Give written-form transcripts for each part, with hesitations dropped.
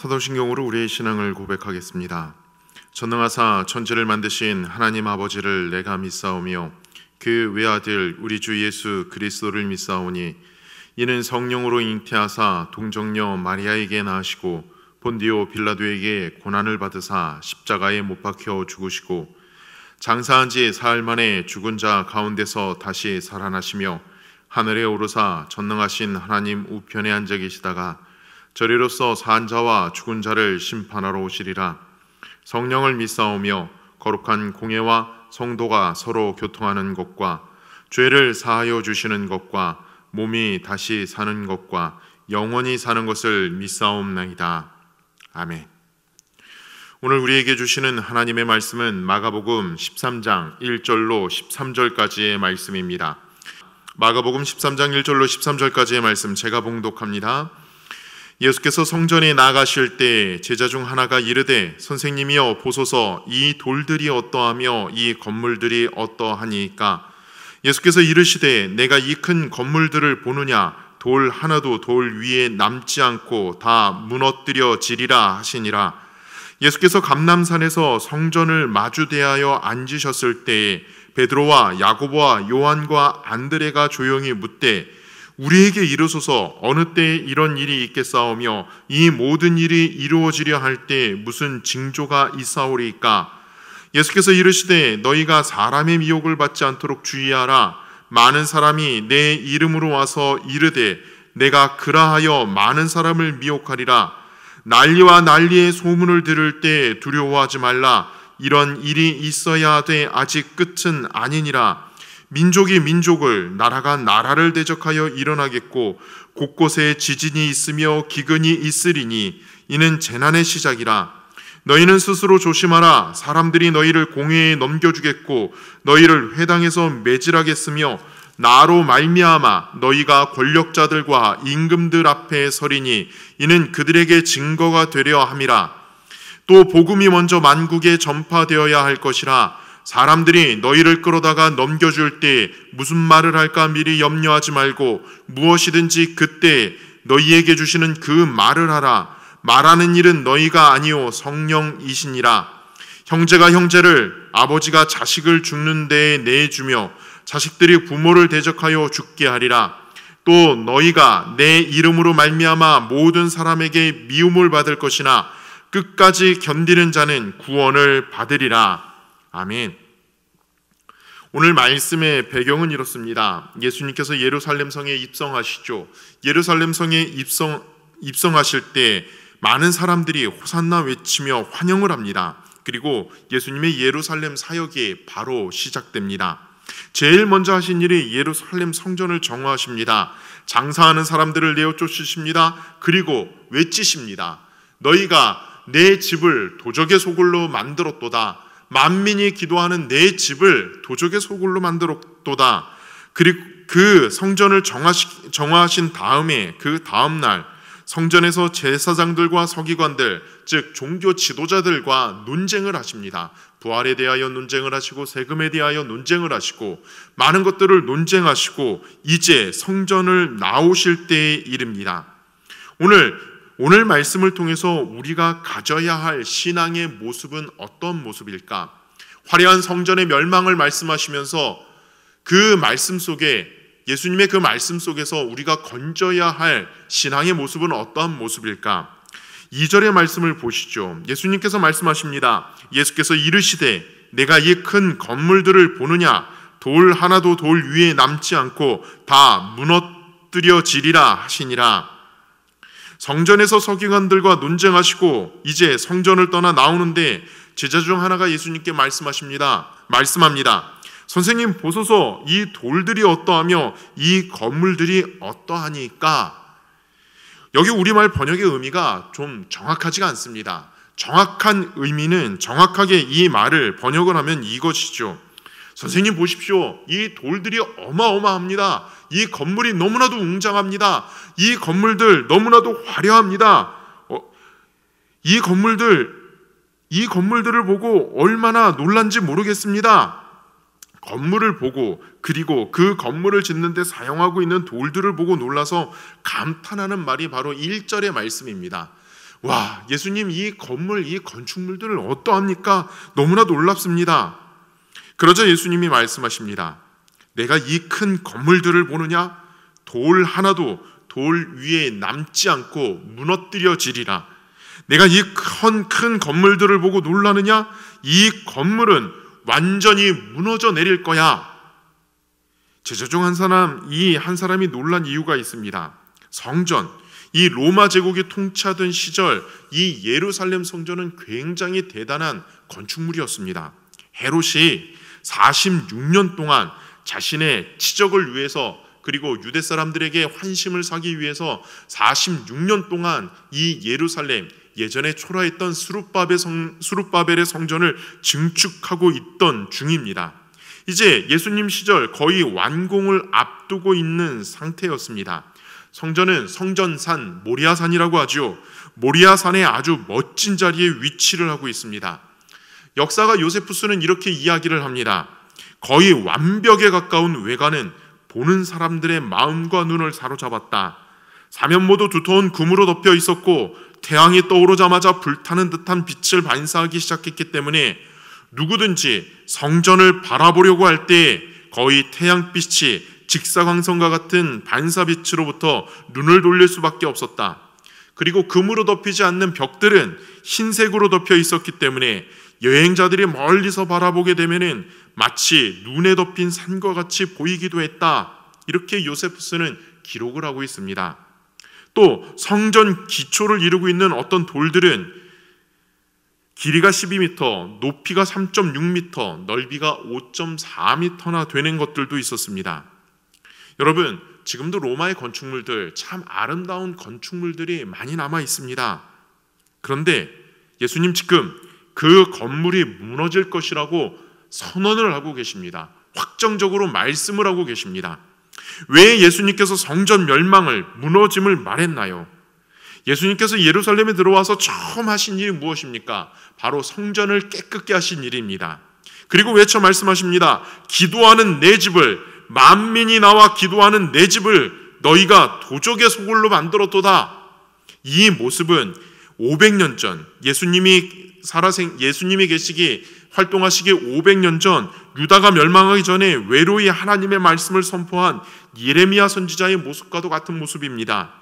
사도신경으로 우리의 신앙을 고백하겠습니다. 전능하사 천지를 만드신 하나님 아버지를 내가 믿사오며 그 외아들 우리 주 예수 그리스도를 믿사오니 이는 성령으로 잉태하사 동정녀 마리아에게 낳으시고 본디오 빌라도에게 고난을 받으사 십자가에 못 박혀 죽으시고 장사한 지 사흘 만에 죽은 자 가운데서 다시 살아나시며 하늘에 오르사 전능하신 하나님 우편에 앉아 계시다가 저리로서 산 자와 죽은 자를 심판하러 오시리라. 성령을 믿사오며 거룩한 공예와 성도가 서로 교통하는 것과 죄를 사하여 주시는 것과 몸이 다시 사는 것과 영원히 사는 것을 믿사옵나이다. 아멘. 오늘 우리에게 주시는 하나님의 말씀은 마가복음 13장 1절로 13절까지의 말씀입니다. 마가복음 13장 1절로 13절까지의 말씀 제가 봉독합니다. 예수께서 성전에 나가실 때 제자 중 하나가 이르되 선생님이여 보소서 이 돌들이 어떠하며 이 건물들이 어떠하니까. 예수께서 이르시되 내가 이 큰 건물들을 보느냐 돌 하나도 돌 위에 남지 않고 다 무너뜨려지리라 하시니라. 예수께서 감람산에서 성전을 마주 대하여 앉으셨을 때에 베드로와 야고보와 요한과 안드레가 조용히 묻되 우리에게 이르소서 어느 때에 이런 일이 있겠사오며 이 모든 일이 이루어지려 할 때 무슨 징조가 있사오리이까. 예수께서 이르시되 너희가 사람의 미혹을 받지 않도록 주의하라. 많은 사람이 내 이름으로 와서 이르되 내가 그라하여 많은 사람을 미혹하리라. 난리와 난리의 소문을 들을 때 두려워하지 말라. 이런 일이 있어야 돼 아직 끝은 아니니라. 민족이 민족을, 나라가 나라를 대적하여 일어나겠고 곳곳에 지진이 있으며 기근이 있으리니 이는 재난의 시작이라. 너희는 스스로 조심하라. 사람들이 너희를 공회에 넘겨주겠고 너희를 회당에서 매질하겠으며 나로 말미암아 너희가 권력자들과 임금들 앞에 서리니 이는 그들에게 증거가 되려 함이라. 또 복음이 먼저 만국에 전파되어야 할 것이라. 사람들이 너희를 끌어다가 넘겨줄 때 무슨 말을 할까 미리 염려하지 말고 무엇이든지 그때 너희에게 주시는 그 말을 하라. 말하는 일은 너희가 아니요 성령이시니라. 형제가 형제를, 아버지가 자식을 죽는 데에 내주며 자식들이 부모를 대적하여 죽게 하리라. 또 너희가 내 이름으로 말미암아 모든 사람에게 미움을 받을 것이나 끝까지 견디는 자는 구원을 받으리라. 아멘. 오늘 말씀의 배경은 이렇습니다. 예수님께서 예루살렘 성에 입성하시죠. 예루살렘 성에 입성하실 때 많은 사람들이 호산나 외치며 환영을 합니다. 그리고 예수님의 예루살렘 사역이 바로 시작됩니다. 제일 먼저 하신 일이 예루살렘 성전을 정화하십니다. 장사하는 사람들을 내어 쫓으십니다. 그리고 외치십니다. 너희가 내 집을 도적의 소굴로 만들었도다. 만민이 기도하는 내 집을 도적의 소굴로 만들었도다. 그리고 그 성전을 정화하신 다음에 그 다음날 성전에서 제사장들과 서기관들, 즉 종교 지도자들과 논쟁을 하십니다. 부활에 대하여 논쟁을 하시고 세금에 대하여 논쟁을 하시고 많은 것들을 논쟁하시고 이제 성전을 나오실 때에 이릅니다. 오늘 말씀을 통해서 우리가 가져야 할 신앙의 모습은 어떤 모습일까? 화려한 성전의 멸망을 말씀하시면서 그 말씀 속에 예수님의 그 말씀 속에서 우리가 건져야 할 신앙의 모습은 어떠한 모습일까? 2절의 말씀을 보시죠. 예수님께서 말씀하십니다. 예수께서 이르시되 내가 이 큰 건물들을 보느냐 돌 하나도 돌 위에 남지 않고 다 무너뜨려지리라 하시니라. 성전에서 서기관들과 논쟁하시고 이제 성전을 떠나 나오는데 제자 중 하나가 예수님께 말씀합니다. 선생님 보소서 이 돌들이 어떠하며 이 건물들이 어떠하니까. 여기 우리말 번역의 의미가 좀 정확하지가 않습니다. 정확한 의미는 정확하게 이 말을 번역을 하면 이것이죠. 선생님 보십시오. 이 돌들이 어마어마합니다. 이 건물이 너무나도 웅장합니다. 이 건물들 너무나도 화려합니다. 이 건물들을 보고 얼마나 놀란지 모르겠습니다. 건물을 보고 그리고 그 건물을 짓는 데 사용하고 있는 돌들을 보고 놀라서 감탄하는 말이 바로 1절의 말씀입니다. 와, 예수님 이 건물, 이 건축물들을 어떠합니까? 너무나 놀랍습니다. 그러자 예수님이 말씀하십니다. 내가 이 큰 건물들을 보느냐? 돌 하나도 돌 위에 남지 않고 무너뜨려지리라. 내가 이 큰 건물들을 보고 놀라느냐? 이 건물은 완전히 무너져 내릴 거야. 제자 중 한 사람이 놀란 이유가 있습니다. 성전, 이 로마 제국이 통치하던 시절 이 예루살렘 성전은 굉장히 대단한 건축물이었습니다. 헤롯이 46년 동안 자신의 치적을 위해서, 그리고 유대 사람들에게 환심을 사기 위해서 46년 동안 이 예루살렘, 예전에 초라했던 수룹바벨의 성전을 증축하고 있던 중입니다. 이제 예수님 시절 거의 완공을 앞두고 있는 상태였습니다. 성전은 성전산 모리아산이라고 하죠. 모리아산의 아주 멋진 자리에 위치를 하고 있습니다. 역사가 요세푸스는 이렇게 이야기를 합니다. 거의 완벽에 가까운 외관은 보는 사람들의 마음과 눈을 사로잡았다. 사면모도 두터운 금으로 덮여 있었고 태양이 떠오르자마자 불타는 듯한 빛을 반사하기 시작했기 때문에 누구든지 성전을 바라보려고 할 때 거의 태양빛이 직사광선과 같은 반사빛으로부터 눈을 돌릴 수밖에 없었다. 그리고 금으로 덮이지 않는 벽들은 흰색으로 덮여 있었기 때문에 여행자들이 멀리서 바라보게 되면은 마치 눈에 덮인 산과 같이 보이기도 했다. 이렇게 요세푸스는 기록을 하고 있습니다. 또 성전 기초를 이루고 있는 어떤 돌들은 길이가 12m, 높이가 3.6m, 넓이가 5.4m나 되는 것들도 있었습니다. 여러분, 지금도 로마의 건축물들, 참 아름다운 건축물들이 많이 남아 있습니다. 그런데 예수님 지금 그 건물이 무너질 것이라고 선언을 하고 계십니다. 확정적으로 말씀을 하고 계십니다. 왜 예수님께서 성전 멸망을, 무너짐을 말했나요? 예수님께서 예루살렘에 들어와서 처음 하신 일이 무엇입니까? 바로 성전을 깨끗게 하신 일입니다. 그리고 외쳐 말씀하십니다. 기도하는 내 집을, 만민이 나와 기도하는 내 집을 너희가 도적의 소굴로 만들었도다. 이 모습은 500년 전 예수님이 계시기 활동하시기 500년 전 유다가 멸망하기 전에 외로이 하나님의 말씀을 선포한 예레미야 선지자의 모습과도 같은 모습입니다.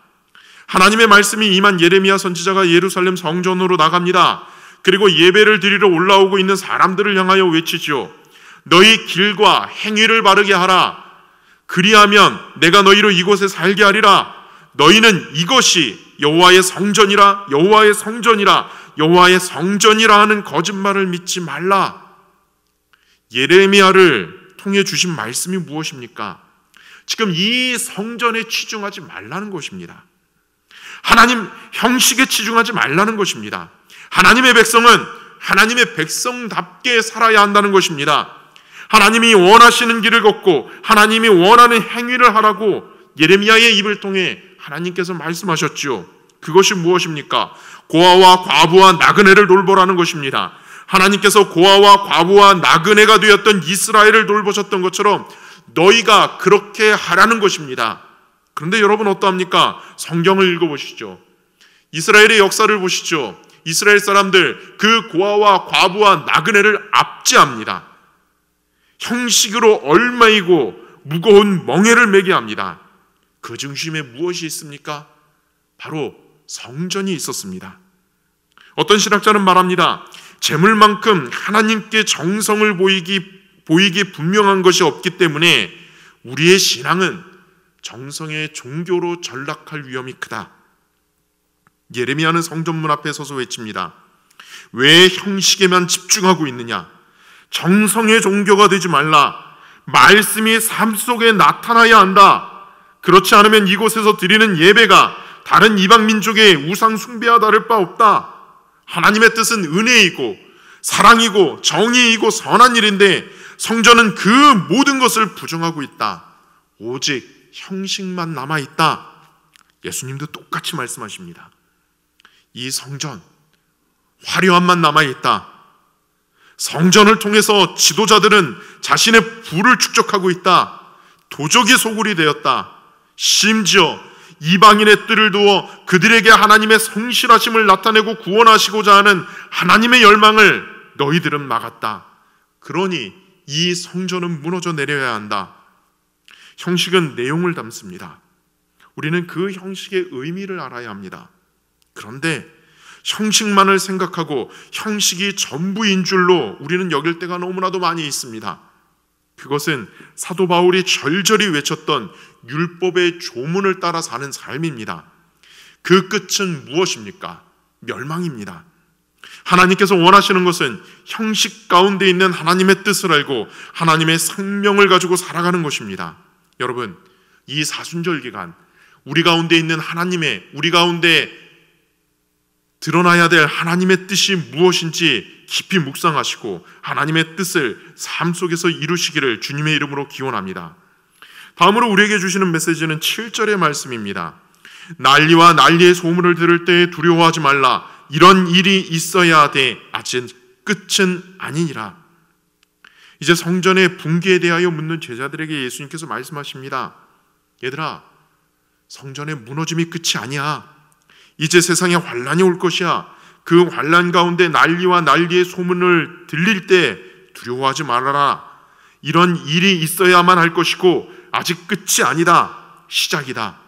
하나님의 말씀이 임한 예레미야 선지자가 예루살렘 성전으로 나갑니다. 그리고 예배를 드리러 올라오고 있는 사람들을 향하여 외치죠. 너희 길과 행위를 바르게 하라. 그리하면 내가 너희로 이곳에 살게 하리라. 너희는 이것이 여호와의 성전이라, 여호와의 성전이라, 여호와의 성전이라 하는 거짓말을 믿지 말라. 예레미야를 통해 주신 말씀이 무엇입니까? 지금 이 성전에 치중하지 말라는 것입니다. 하나님 형식에 치중하지 말라는 것입니다. 하나님의 백성은 하나님의 백성답게 살아야 한다는 것입니다. 하나님이 원하시는 길을 걷고 하나님이 원하는 행위를 하라고 예레미야의 입을 통해 하나님께서 말씀하셨죠. 그것이 무엇입니까? 고아와 과부와 나그네를 돌보라는 것입니다. 하나님께서 고아와 과부와 나그네가 되었던 이스라엘을 돌보셨던 것처럼 너희가 그렇게 하라는 것입니다. 그런데 여러분 어떠합니까? 성경을 읽어보시죠. 이스라엘의 역사를 보시죠. 이스라엘 사람들 그 고아와 과부와 나그네를 압제합니다. 형식으로 얼마이고 무거운 멍에를 매게 합니다. 그 중심에 무엇이 있습니까? 바로 성전이 있었습니다. 어떤 신학자는 말합니다. 재물만큼 하나님께 정성을 보이기 분명한 것이 없기 때문에 우리의 신앙은 정성의 종교로 전락할 위험이 크다. 예레미야는 성전문 앞에 서서 외칩니다. 왜 형식에만 집중하고 있느냐? 정성의 종교가 되지 말라. 말씀이 삶 속에 나타나야 한다. 그렇지 않으면 이곳에서 드리는 예배가 다른 이방 민족의 우상 숭배와 다를 바 없다. 하나님의 뜻은 은혜이고 사랑이고 정의이고 선한 일인데 성전은 그 모든 것을 부정하고 있다. 오직 형식만 남아있다. 예수님도 똑같이 말씀하십니다. 이 성전, 화려함만 남아있다. 성전을 통해서 지도자들은 자신의 부를 축적하고 있다. 도적의 소굴이 되었다. 심지어 이방인의 뜰을 두어 그들에게 하나님의 성실하심을 나타내고 구원하시고자 하는 하나님의 열망을 너희들은 막았다. 그러니 이 성전은 무너져 내려야 한다. 형식은 내용을 담습니다. 우리는 그 형식의 의미를 알아야 합니다. 그런데 형식만을 생각하고 형식이 전부인 줄로 우리는 여길 때가 너무나도 많이 있습니다. 그것은 사도 바울이 절절히 외쳤던 율법의 조문을 따라 사는 삶입니다. 그 끝은 무엇입니까? 멸망입니다. 하나님께서 원하시는 것은 형식 가운데 있는 하나님의 뜻을 알고 하나님의 생명을 가지고 살아가는 것입니다. 여러분, 이 사순절 기간 우리 가운데 있는 하나님의, 우리 가운데 드러나야 될 하나님의 뜻이 무엇인지 깊이 묵상하시고 하나님의 뜻을 삶 속에서 이루시기를 주님의 이름으로 기원합니다. 다음으로 우리에게 주시는 메시지는 7절의 말씀입니다. 난리와 난리의 소문을 들을 때 두려워하지 말라. 이런 일이 있어야 돼. 아직 끝은 아니니라. 이제 성전의 붕괴에 대하여 묻는 제자들에게 예수님께서 말씀하십니다. 얘들아, 성전의 무너짐이 끝이 아니야. 이제 세상에 환란이 올 것이야. 그 환란 가운데 난리와 난리의 소문을 들릴 때 두려워하지 말아라. 이런 일이 있어야만 할 것이고 아직 끝이 아니다. 시작이다.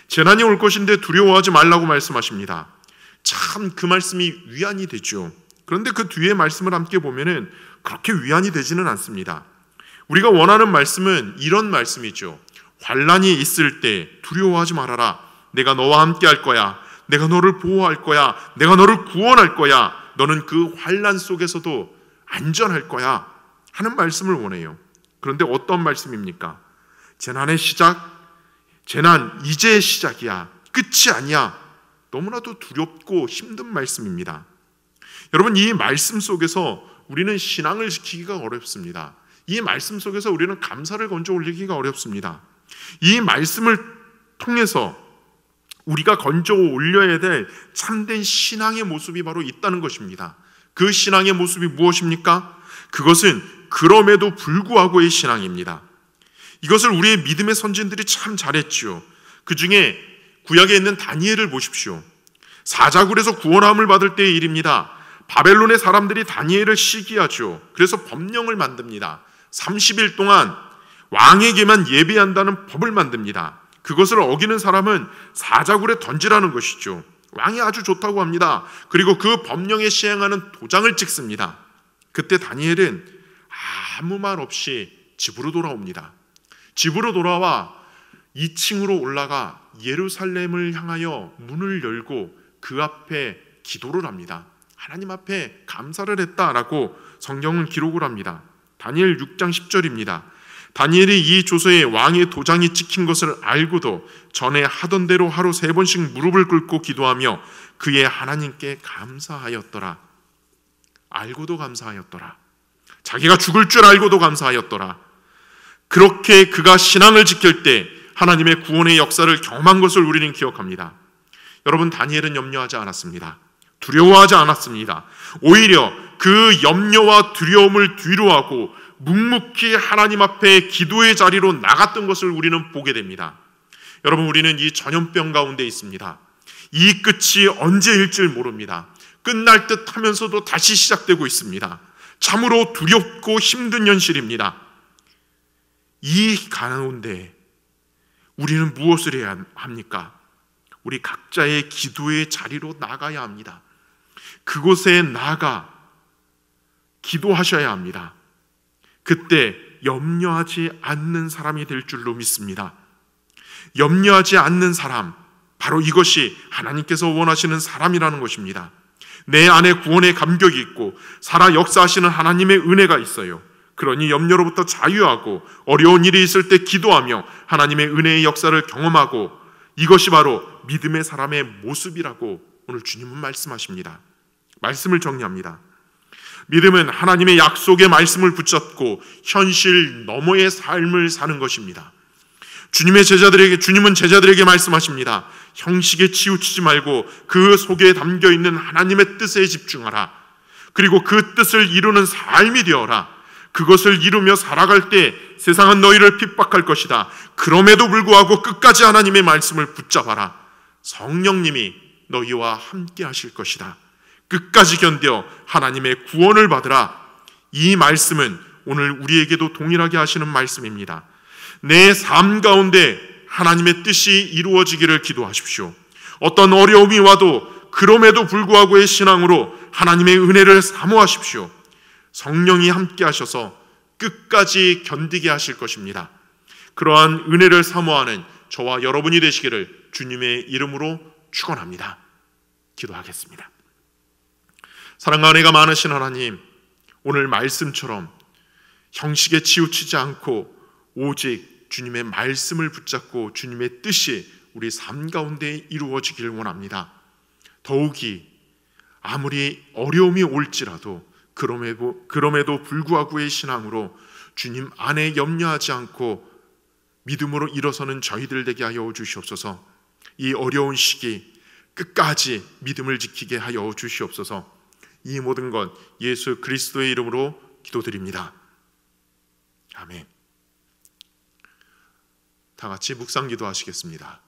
재난이 올 것인데 두려워하지 말라고 말씀하십니다. 참 그 말씀이 위안이 되죠. 그런데 그 뒤에 말씀을 함께 보면은 그렇게 위안이 되지는 않습니다. 우리가 원하는 말씀은 이런 말씀이죠. 환란이 있을 때 두려워하지 말아라. 내가 너와 함께 할 거야. 내가 너를 보호할 거야. 내가 너를 구원할 거야. 너는 그 환란 속에서도 안전할 거야 하는 말씀을 원해요. 그런데 어떤 말씀입니까? 재난의 시작, 재난 이제 시작이야. 끝이 아니야. 너무나도 두렵고 힘든 말씀입니다. 여러분, 이 말씀 속에서 우리는 신앙을 지키기가 어렵습니다. 이 말씀 속에서 우리는 감사를 건져 올리기가 어렵습니다. 이 말씀을 통해서 우리가 건져 올려야 될 참된 신앙의 모습이 바로 있다는 것입니다. 그 신앙의 모습이 무엇입니까? 그것은 그럼에도 불구하고의 신앙입니다. 이것을 우리의 믿음의 선진들이 참 잘했지요. 그 중에 구약에 있는 다니엘을 보십시오. 사자굴에서 구원함을 받을 때의 일입니다. 바벨론의 사람들이 다니엘을 시기하죠. 그래서 법령을 만듭니다. 30일 동안 왕에게만 예배한다는 법을 만듭니다. 그것을 어기는 사람은 사자굴에 던지라는 것이죠. 왕이 아주 좋다고 합니다. 그리고 그 법령에 시행하는 도장을 찍습니다. 그때 다니엘은 아무 말 없이 집으로 돌아옵니다. 집으로 돌아와 2층으로 올라가 예루살렘을 향하여 문을 열고 그 앞에 기도를 합니다. 하나님 앞에 감사를 했다라고 성경은 기록을 합니다. 다니엘 6장 10절입니다. 다니엘이 이 조서에 왕의 도장이 찍힌 것을 알고도 전에 하던 대로 하루 3번씩 무릎을 꿇고 기도하며 그의 하나님께 감사하였더라. 알고도 감사하였더라. 자기가 죽을 줄 알고도 감사하였더라. 그렇게 그가 신앙을 지킬 때 하나님의 구원의 역사를 경험한 것을 우리는 기억합니다. 여러분, 다니엘은 염려하지 않았습니다. 두려워하지 않았습니다. 오히려 그 염려와 두려움을 뒤로하고 묵묵히 하나님 앞에 기도의 자리로 나갔던 것을 우리는 보게 됩니다. 여러분, 우리는 이 전염병 가운데 있습니다. 이 끝이 언제일지 모릅니다. 끝날 듯 하면서도 다시 시작되고 있습니다. 참으로 두렵고 힘든 현실입니다. 이 가운데 우리는 무엇을 해야 합니까? 우리 각자의 기도의 자리로 나가야 합니다. 그곳에 나가 기도하셔야 합니다. 그때 염려하지 않는 사람이 될 줄로 믿습니다. 염려하지 않는 사람, 바로 이것이 하나님께서 원하시는 사람이라는 것입니다. 내 안에 구원의 감격이 있고 살아 역사하시는 하나님의 은혜가 있어요. 그러니 염려로부터 자유하고 어려운 일이 있을 때 기도하며 하나님의 은혜의 역사를 경험하고, 이것이 바로 믿음의 사람의 모습이라고 오늘 주님은 말씀하십니다. 말씀을 정리합니다. 믿음은 하나님의 약속의 말씀을 붙잡고 현실 너머의 삶을 사는 것입니다. 주님은 제자들에게 말씀하십니다. 형식에 치우치지 말고 그 속에 담겨있는 하나님의 뜻에 집중하라. 그리고 그 뜻을 이루는 삶이 되어라. 그것을 이루며 살아갈 때 세상은 너희를 핍박할 것이다. 그럼에도 불구하고 끝까지 하나님의 말씀을 붙잡아라. 성령님이 너희와 함께 하실 것이다. 끝까지 견뎌 하나님의 구원을 받으라. 이 말씀은 오늘 우리에게도 동일하게 하시는 말씀입니다. 내 삶 가운데 하나님의 뜻이 이루어지기를 기도하십시오. 어떤 어려움이 와도 그럼에도 불구하고의 신앙으로 하나님의 은혜를 사모하십시오. 성령이 함께 하셔서 끝까지 견디게 하실 것입니다. 그러한 은혜를 사모하는 저와 여러분이 되시기를 주님의 이름으로 축원합니다. 기도하겠습니다. 사랑과 은혜가 많으신 하나님, 오늘 말씀처럼 형식에 치우치지 않고 오직 주님의 말씀을 붙잡고 주님의 뜻이 우리 삶 가운데 이루어지길 원합니다. 더욱이 아무리 어려움이 올지라도 그럼에도 불구하고의 신앙으로 주님 안에 염려하지 않고 믿음으로 일어서는 저희들 되게 하여 주시옵소서. 이 어려운 시기 끝까지 믿음을 지키게 하여 주시옵소서. 이 모든 것 예수 그리스도의 이름으로 기도드립니다. 아멘. 다 같이 묵상 기도하시겠습니다.